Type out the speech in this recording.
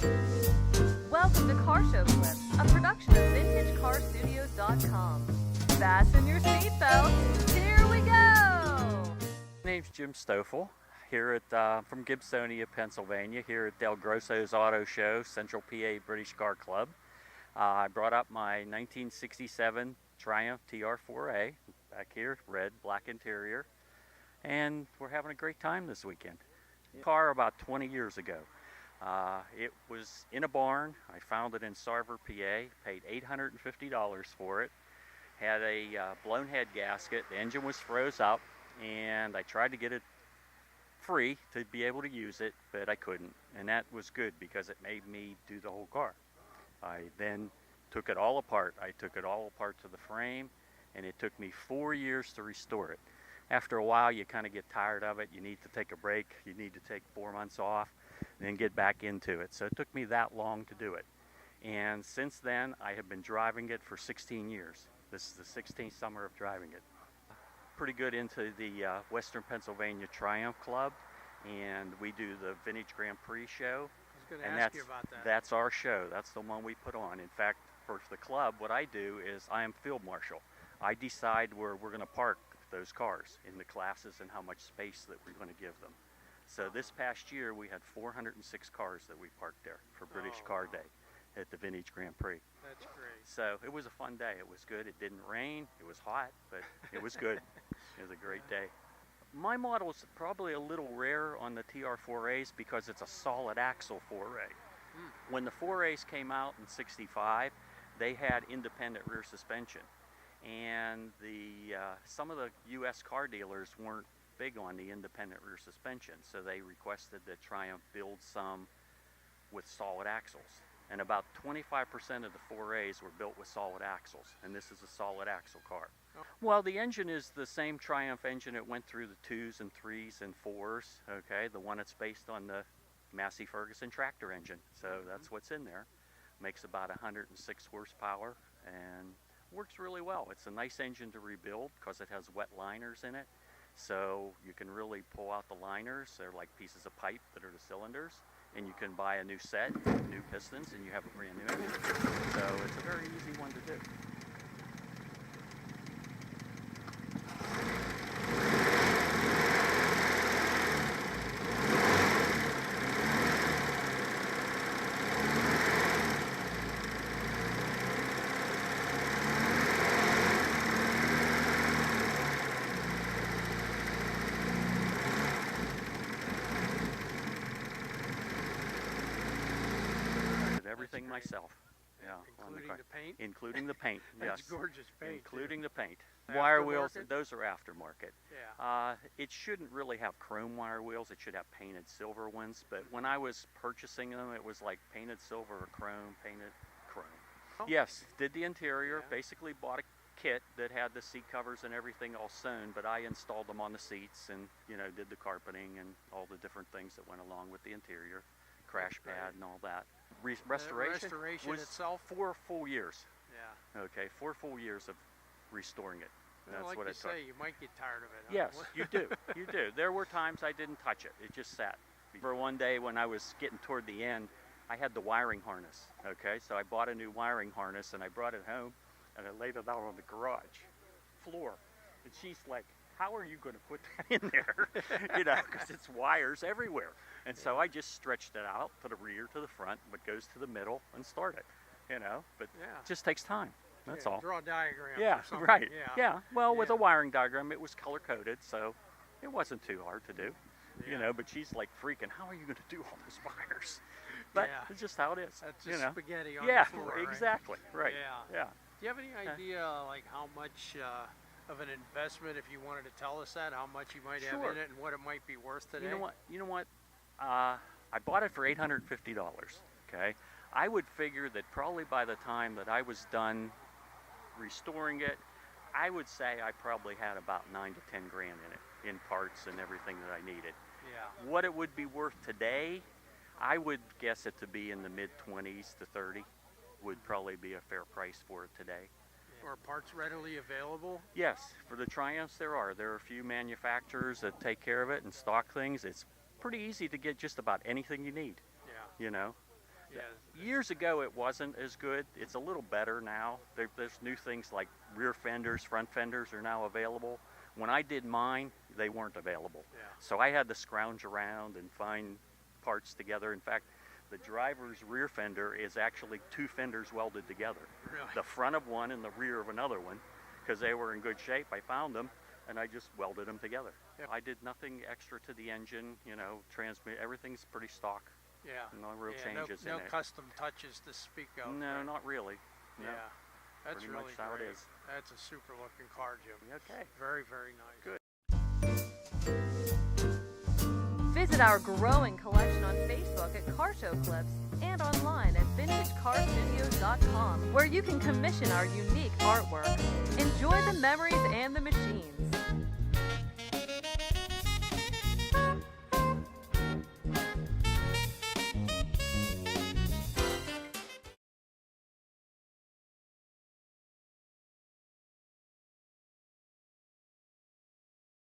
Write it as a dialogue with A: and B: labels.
A: Welcome to Car Show Clip, a production of VintageCarStudios.com. Fasten your seatbelts. Here we go.
B: My name's Jim Stoffel, here at from Gibsonia, Pennsylvania, here at Del Grosso's Auto Show, Central PA British Car Club. I brought up my 1967 Triumph TR4A, back here, red, black interior, and we're having a great time this weekend. Car about 20 years ago. It was in a barn. I found it in Sarver, PA, paid $850 for it. Had a blown head gasket, the engine was froze up, and I tried to get it free to be able to use it, but I couldn't, and that was good because it made me do the whole car. I then took it all apart. I took it all apart to the frame, and it took me 4 years to restore it. After a while, you kind of get tired of it. You need to take a break. You need to take 4 months off and then get back into it. So it took me that long to do it. And since then, I have been driving it for 16 years. This is the 16th summer of driving it. Pretty good into the Western Pennsylvania Triumph Club, and we do the Vintage Grand Prix show.
C: I was going to ask you about that.
B: That's our show. That's the one we put on. In fact, for the club, what I do is I am field marshal. I decide where we're going to park those cars in the classes and how much space that we're going to give them. So this past year, we had 406 cars that we parked there for British Car Day at the Vintage Grand Prix.
C: That's great.
B: So it was a fun day. It was good. It didn't rain. It was hot, but it was good. It was a great day. My model is probably a little rare on the TR4As because it's a solid axle 4A. When the 4As came out in '65, they had independent rear suspension. And some of the U.S. car dealers weren't big on the independent rear suspension, so they requested that Triumph build some with solid axles. And about 25% of the 4As were built with solid axles, and this is a solid axle car. Well, the engine is the same Triumph engine it went through the 2s and 3s and 4s, okay? The one that's based on the Massey Ferguson tractor engine, so that's what's in there. Makes about 106 horsepower and works really well. It's a nice engine to rebuild because it has wet liners in it, so you can really pull out the liners. They're like pieces of pipe that are the cylinders, and you can buy a new set, new pistons, and you have a brand new engine. So it's a very easy one to do. Everything myself. Yeah,
C: including the paint?
B: Including the paint, yes.
C: That's gorgeous paint.
B: Including the paint. Wire wheels, those are aftermarket.
C: Yeah.
B: It shouldn't really have chrome wire wheels. It should have painted silver ones. But when I was purchasing them, it was like painted silver or chrome, painted chrome. Oh. Yes, did the interior. Yeah. Basically bought a kit that had the seat covers and everything all sewn, but I installed them on the seats and, you know, did the carpeting and all the different things that went along with the interior. Crash pad and all that. Restoration was
C: itself?
B: 4 full years.
C: Yeah.
B: Okay, 4 full years of restoring it. That's
C: like
B: what
C: you say, you might get tired of it. Huh?
B: Yes, you do. You do. There were times I didn't touch it. It just sat. For one day when I was getting toward the end, I had the wiring harness. Okay, so I bought a new wiring harness and I brought it home and I laid it out on the garage floor. And she's like, how are you going to put that in there? You know, because it's wires everywhere. And so I just stretched it out to the rear, to the front, what goes to the middle, and start it. You know, but it just takes time. That's all.
C: Draw a diagram.
B: Yeah,
C: or something.
B: right.
C: Yeah.
B: Well, with a wiring diagram, it was color coded, so it wasn't too hard to do. You know, but she's like freaking, how are you going to do all those wires? But it's just how it is.
C: That's just spaghetti on
B: the
C: floor,
B: exactly. Right.
C: Yeah. Do you have any idea, like, how much of an investment, if you wanted to tell us that, how much you might have in it and what it might be worth today?
B: You know what? I bought it for $850. Okay. I would figure that probably by the time that I was done restoring it, I would say I probably had about 9 to 10 grand in it, in parts and everything that I needed.
C: Yeah.
B: What it would be worth today, I would guess it to be in the mid-20s to 30 would probably be a fair price for it today.
C: Are parts readily available?
B: Yes, for the Triumphs there are. There are a few manufacturers that take care of it and stock things. It's pretty easy to get just about anything you need.
C: Yeah.
B: You know, Years ago it wasn't as good. It's a little better now. There's new things like rear fenders, front fenders are now available. When I did mine, they weren't available.
C: Yeah.
B: So I had to scrounge around and find parts together. In fact, the driver's rear fender is actually two fenders welded together.
C: Really?
B: The front of one and the rear of another one, because they were in good shape. I found them and I just welded them together.
C: Yep.
B: I did nothing extra to the engine, transmit, everything's pretty stock.
C: Yeah.
B: No real changes in
C: no
B: it.
C: custom touches to speak of.
B: No,
C: right?
B: not really. No.
C: Yeah. That's
B: Pretty
C: really
B: much how it
C: great.
B: is.
C: That's a super looking car, Jim.
B: Okay.
C: Very, very nice.
B: Good.
A: Visit our growing collection on Facebook at Car Show Clips and online at VintageCarStudios.com, where you can commission our unique artwork. Enjoy the memories and the machines.